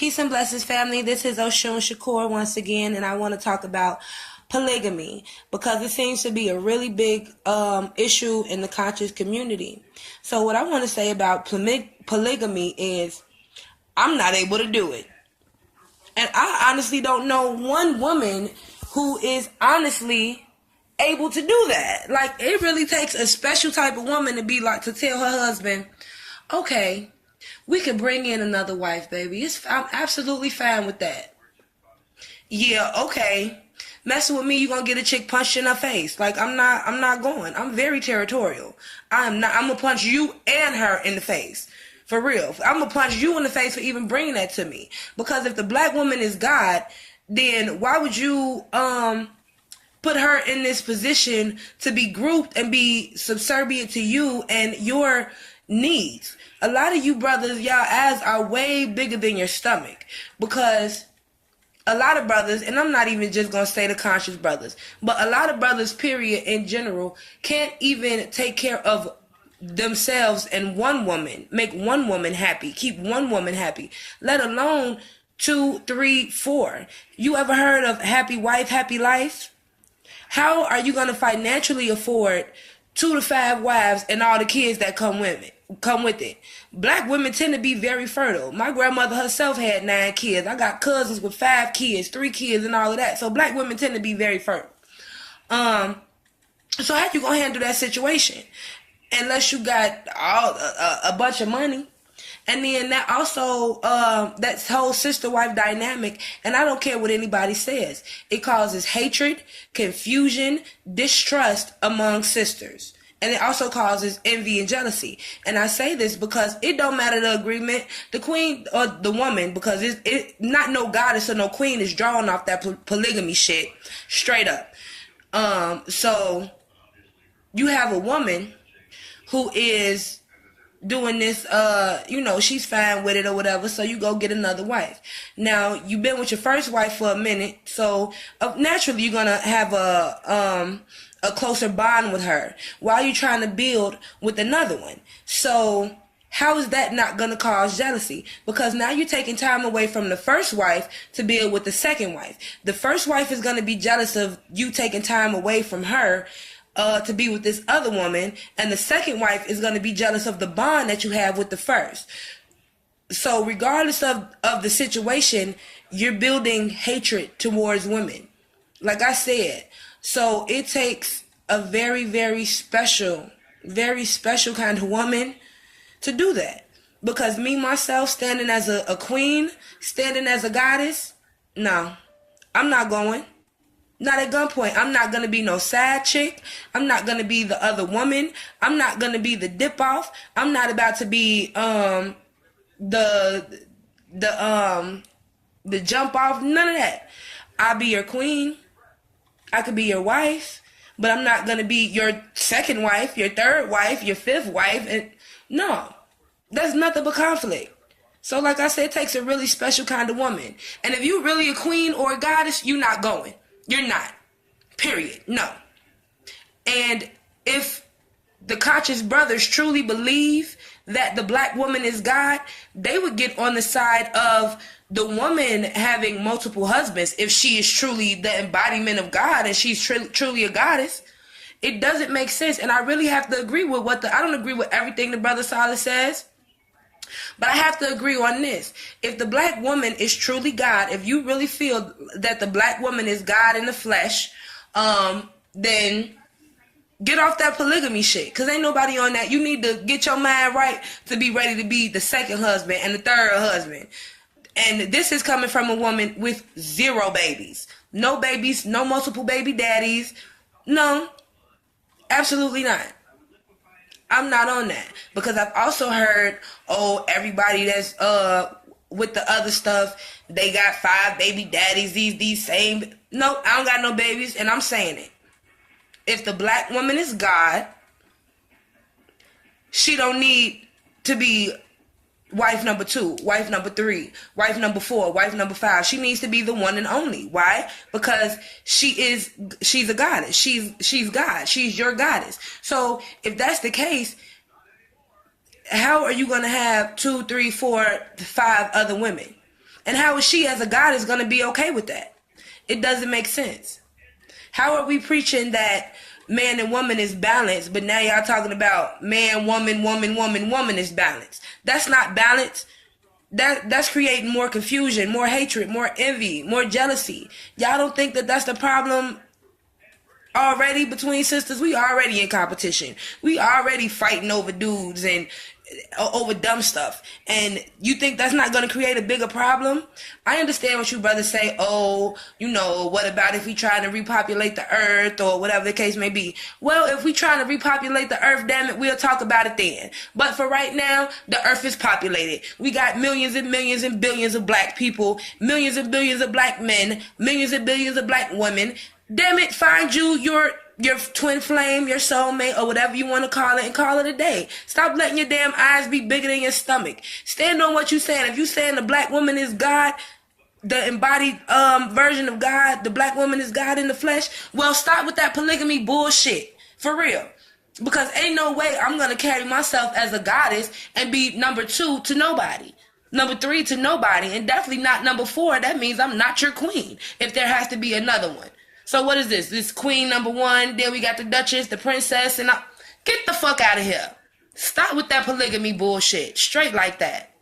Peace and blessings, family. This is Oshun Shakur once again, and I want to talk about polygamy because it seems to be a really big issue in the conscious community. So what I want to say about polygamy is I'm not able to do it. And I honestly don't know one woman who is honestly able to do that. Like, it really takes a special type of woman to be like, to tell her husband, okay, we could bring in another wife, baby. I'm absolutely fine with that. Yeah, okay. Messing with me, you're gonna get a chick punched in her face. Like, I'm not going. I'm very territorial. I'm gonna punch you and her in the face. For real. I'm gonna punch you in the face for even bringing that to me. Because if the black woman is God, then why would you put her in this position to be grouped and be subservient to you and your needs? A lot of you brothers, y'all eyes are way bigger than your stomach, because a lot of brothers, and I'm not even just going to say the conscious brothers, but a lot of brothers, period, in general, can't even take care of themselves and one woman, make one woman happy, keep one woman happy, let alone 2, 3, 4. You ever heard of happy wife, happy life? How are you going to financially afford 2 to 5 wives and all the kids that come with it? Black women tend to be very fertile. My grandmother herself had 9 kids. I got cousins with 5 kids, 3 kids, and all of that. So black women tend to be very fertile. So how you gonna handle that situation? Unless you got a bunch of money. And then that also, that whole sister-wife dynamic, and I don't care what anybody says, it causes hatred, confusion, distrust among sisters. And it also causes envy and jealousy. And I say this because it don't matter the agreement, the queen or the woman, because it not no goddess or no queen is drawing off that polygamy shit straight up. So you have a woman who is doing this, she's fine with it or whatever, so you go get another wife. Now, you've been with your first wife for a minute, so naturally you're gonna have a closer bond with her while you're trying to build with another one. So how is that not going to cause jealousy? Because now you're taking time away from the first wife to build with the second wife. The first wife is going to be jealous of you taking time away from her to be with this other woman, and the second wife is going to be jealous of the bond that you have with the first. So regardless of the situation, you're building hatred towards women. Like I said, so it takes a very, very special kind of woman to do that. Because me, myself, standing as a queen, standing as a goddess, no, I'm not going. Not at gunpoint. I'm not going to be no side chick. I'm not going to be the other woman. I'm not going to be the dip off. I'm not about to be the jump off. None of that. I'll be your queen. I could be your wife, but I'm not going to be your second wife, your third wife, your fifth wife. And no, that's nothing but conflict. So like I said, it takes a really special kind of woman. And if you're really a queen or a goddess, you're not going. You're not. Period. No. And if the conscious brothers truly believe that the black woman is God, they would get on the side of the woman having multiple husbands if she is truly the embodiment of God and she's truly a goddess. It doesn't make sense. And I really have to agree with I don't agree with everything the brother Solid says, but I have to agree on this. If the black woman is truly God, if you really feel that the black woman is God in the flesh, then get off that polygamy shit, because ain't nobody on that. You need to get your mind right to be ready to be the second husband and the third husband. And this is coming from a woman with 0 babies. No babies, no multiple baby daddies. No, absolutely not. I'm not on that. Because I've also heard, everybody that's with the other stuff, they got 5 baby daddies, these same. No, I don't got no babies, and I'm saying it. If the black woman is God, she don't need to be wife number 2, wife number 3, wife number 4, wife number 5. She needs to be the one and only. Why? Because she's a goddess. She's God. She's your goddess. So if that's the case, how are you going to have 2, 3, 4, 5 other women? And how is she as a goddess going to be okay with that? It doesn't make sense. How are we preaching that man and woman is balanced, but now y'all talking about man, woman, woman, woman, woman is balanced? That's not balance. That's creating more confusion, more hatred, more envy, more jealousy. Y'all don't think that that's the problem already between sisters? We already in competition. We already fighting over dudes and over dumb stuff. And you think that's not going to create a bigger problem? I understand what you brothers say. Oh, you know, what about if we trying to repopulate the earth or whatever the case may be? Well, if we trying to repopulate the earth, damn it, we'll talk about it then. But for right now, the earth is populated. We got millions and millions and billions of black people, millions and billions of black men, millions and billions of black women. Damn it, find you your twin flame, your soulmate, or whatever you want to call it, and call it a day. Stop letting your damn eyes be bigger than your stomach. Stand on what you saying. If you saying the black woman is God, the embodied version of God, the black woman is God in the flesh, well, stop with that polygamy bullshit. For real. Because ain't no way I'm going to carry myself as a goddess and be number 2 to nobody. Number 3 to nobody. And definitely not number 4. That means I'm not your queen. If there has to be another one. So what is this? This queen number 1, then we got the duchess, the princess, and get the fuck out of here. Stop with that polygamy bullshit. Straight like that.